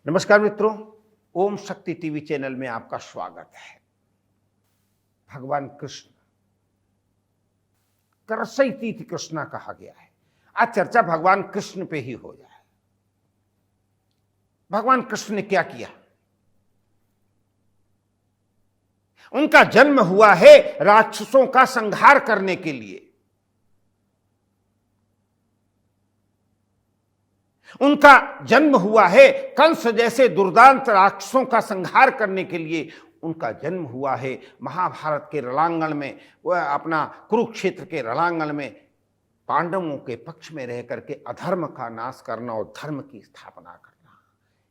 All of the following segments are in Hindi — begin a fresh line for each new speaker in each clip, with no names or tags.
नमस्कार मित्रों, ओम शक्ति टीवी चैनल में आपका स्वागत है। भगवान कृष्ण करसईतीति कृष्णा कहा गया है। आज चर्चा भगवान कृष्ण पे ही हो जाए। भगवान कृष्ण ने क्या किया? उनका जन्म हुआ है राक्षसों का संहार करने के लिए। उनका जन्म हुआ है कंस जैसे दुर्दांत राक्षसों का संहार करने के लिए। उनका जन्म हुआ है महाभारत के रणांगण में, वह अपना कुरुक्षेत्र के रणांगण में पांडवों के पक्ष में रह करके अधर्म का नाश करना और धर्म की स्थापना करना।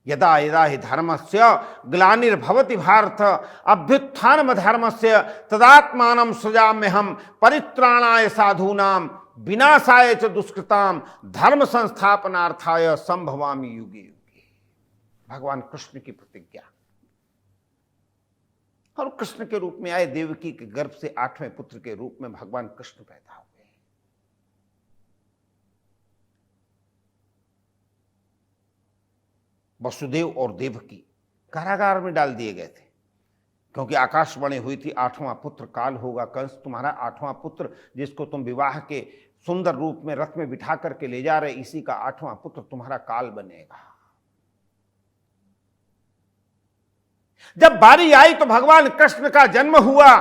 यदा यदा हि धर्मस्य ग्लानिर्भवति भारत अभ्युत्थानम धर्मस्य तदात्मानं सृजाम्यहम् परित्राणाय साधूनां विनाशाय च दुष्कृताम धर्म संस्थापनार्थाय संभवामि युगे युगे। भगवान कृष्ण की प्रतिज्ञा। और कृष्ण के रूप में आए, देवकी के गर्भ से 8वें पुत्र के रूप में भगवान कृष्ण पैदा हुए। वसुदेव और देवकी कारागार में डाल दिए गए थे, क्योंकि आकाशवाणी हुई थी 8वां पुत्र काल होगा। कंस तुम्हारा 8वां पुत्र, जिसको तुम विवाह के सुंदर रूप में रथ में बिठा करके ले जा रहे, इसी का 8वां पुत्र तुम्हारा काल बनेगा। जब बारी आई तो भगवान कृष्ण का जन्म हुआ।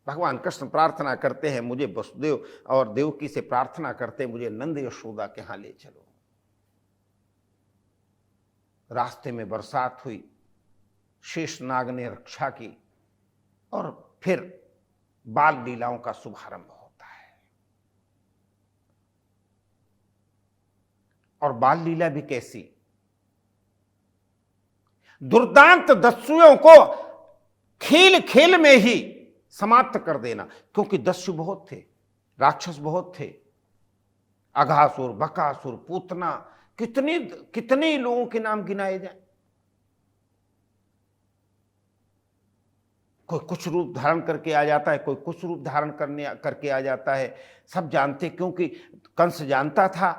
भगवान कृष्ण प्रार्थना करते हैं, मुझे वसुदेव और देवकी से प्रार्थना करते हैं, मुझे नंद यशोदा के यहां ले चलो। रास्ते में बरसात हुई, शेषनाग ने रक्षा की और फिर बाल लीलाओं का शुभारंभ होता है। और बाल लीला भी कैसी? दुर्दांत दस्युओं को खेल खेल में ही समाप्त कर देना, क्योंकि दस्यु बहुत थे, राक्षस बहुत थे। अघासुर, बकासुर, पूतना, कितने लोगों के नाम गिनाए जाए। कोई कुछ रूप धारण करके आ जाता है, कोई कुछ रूप धारण करके आ जाता है। सब जानते, क्योंकि कंस जानता था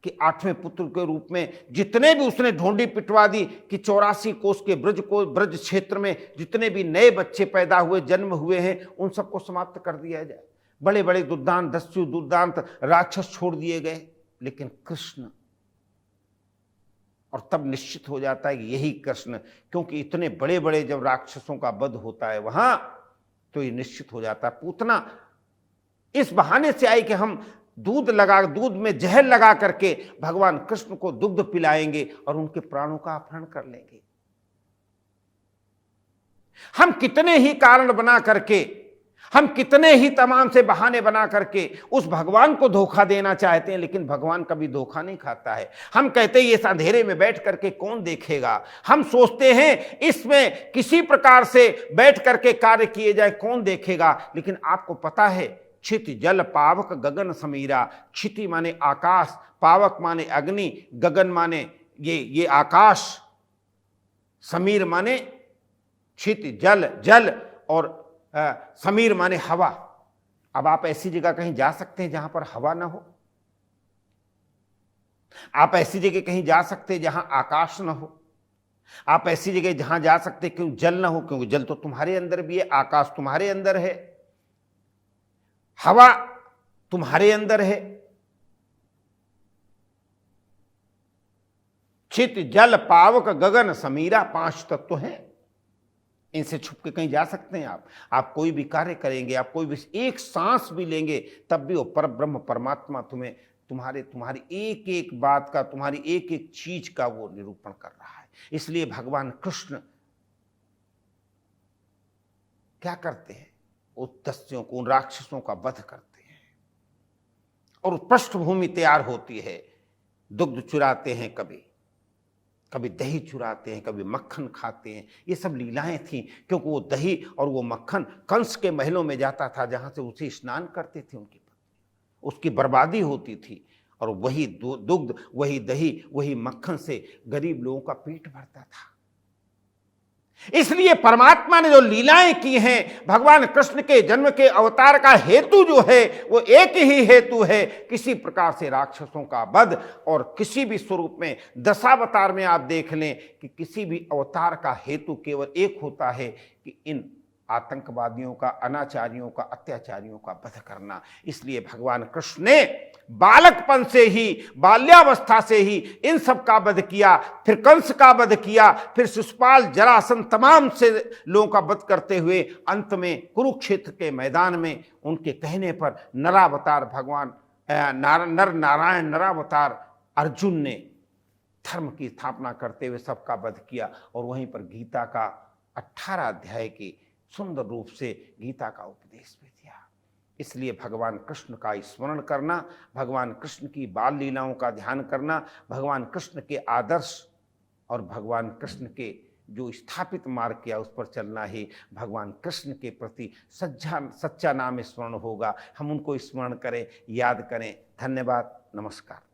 कि 8वें पुत्र के रूप में जितने भी उसने ढोंडी पिटवा दी कि 84 कोस के ब्रज क्षेत्र में जितने भी नए बच्चे पैदा हुए, जन्म हुए हैं, उन सबको समाप्त कर दिया जाए। बड़े बड़े दुर्दांत दस्यु, दुर्दांत राक्षस छोड़ दिए गए। लेकिन कृष्ण, और तब निश्चित हो जाता है कि यही कृष्ण, क्योंकि इतने बड़े बड़े जब राक्षसों का वध होता है वहां, तो ये निश्चित हो जाता है पूतना इस बहाने से आई कि हम दूध में जहर लगा करके भगवान कृष्ण को दुग्ध पिलाएंगे और उनके प्राणों का अपहरण कर लेंगे। हम कितने ही कारण बना करके, हम कितने ही तमाम से बहाने बना करके उस भगवान को धोखा देना चाहते हैं, लेकिन भगवान कभी धोखा नहीं खाता है। हम कहते हैं ये अंधेरे में बैठ करके कौन देखेगा। हम सोचते हैं इसमें किसी प्रकार से बैठ करके कार्य किए जाए, कौन देखेगा। लेकिन आपको पता है, क्षिति जल पावक गगन समीरा। क्षिति माने आकाश, पावक माने अग्नि, गगन माने ये आकाश, समीर माने क्षिति जल और समीर माने हवा। अब आप ऐसी जगह कहीं जा सकते हैं जहां पर हवा ना हो? आप ऐसी जगह कहीं जा सकते हैं जहां आकाश ना हो? आप ऐसी जगह जहां जा सकते हैं क्यों जल ना हो? क्योंकि जल तो तुम्हारे अंदर भी है, आकाश तुम्हारे अंदर है, हवा तुम्हारे अंदर है। चित जल पावक गगन समीरा, 5 तत्व हैं। इनसे छुप के कहीं जा सकते हैं आप कोई भी कार्य करेंगे, आप कोई भी एक सांस भी लेंगे, तब भी वो पर ब्रह्म परमात्मा तुम्हें तुम्हारी एक एक बात का, तुम्हारी एक एक चीज का वो निरूपण कर रहा है। इसलिए भगवान कृष्ण क्या करते हैं? उन दस्युओं को, उन राक्षसों का वध करते हैं और पृष्ठभूमि तैयार होती है। दुग्ध चुराते हैं, कभी दही चुराते हैं, कभी मक्खन खाते हैं। ये सब लीलाएं थी, क्योंकि वो दही और वो मक्खन कंस के महलों में जाता था, जहां से उसे स्नान करते थे उनकी पत्नी। उसकी बर्बादी होती थी और वही दुग्ध, वही दही, वही मक्खन से गरीब लोगों का पेट भरता था। इसलिए परमात्मा ने जो लीलाएं की हैं, भगवान कृष्ण के जन्म के अवतार का हेतु जो है वो एक ही हेतु है, किसी प्रकार से राक्षसों का वध। और किसी भी स्वरूप में दशावतार में आप देख लें कि किसी भी अवतार का हेतु केवल एक होता है कि इन आतंकवादियों का, अनाचारियों का, अत्याचारियों का वध करना। इसलिए भगवान कृष्ण ने बालकपन से ही, बाल्यावस्था से ही इन सब का वध किया, फिर कंस का वध किया, फिर शिशुपाल, जरासंध, तमाम से लोगों का वध करते हुए अंत में कुरुक्षेत्र के मैदान में उनके कहने पर नरावतार भगवान नर नारायण नरावतार अर्जुन ने धर्म की स्थापना करते हुए सबका वध किया। और वहीं पर गीता का 18 अध्याय की सुंदर रूप से गीता का उपदेश भी दिया। इसलिए भगवान कृष्ण का स्मरण करना, भगवान कृष्ण की बाल लीलाओं का ध्यान करना, भगवान कृष्ण के आदर्श और भगवान कृष्ण के जो स्थापित मार्ग किया उस पर चलना ही भगवान कृष्ण के प्रति सच्चा नाम स्मरण होगा। हम उनको स्मरण करें, याद करें। धन्यवाद, नमस्कार।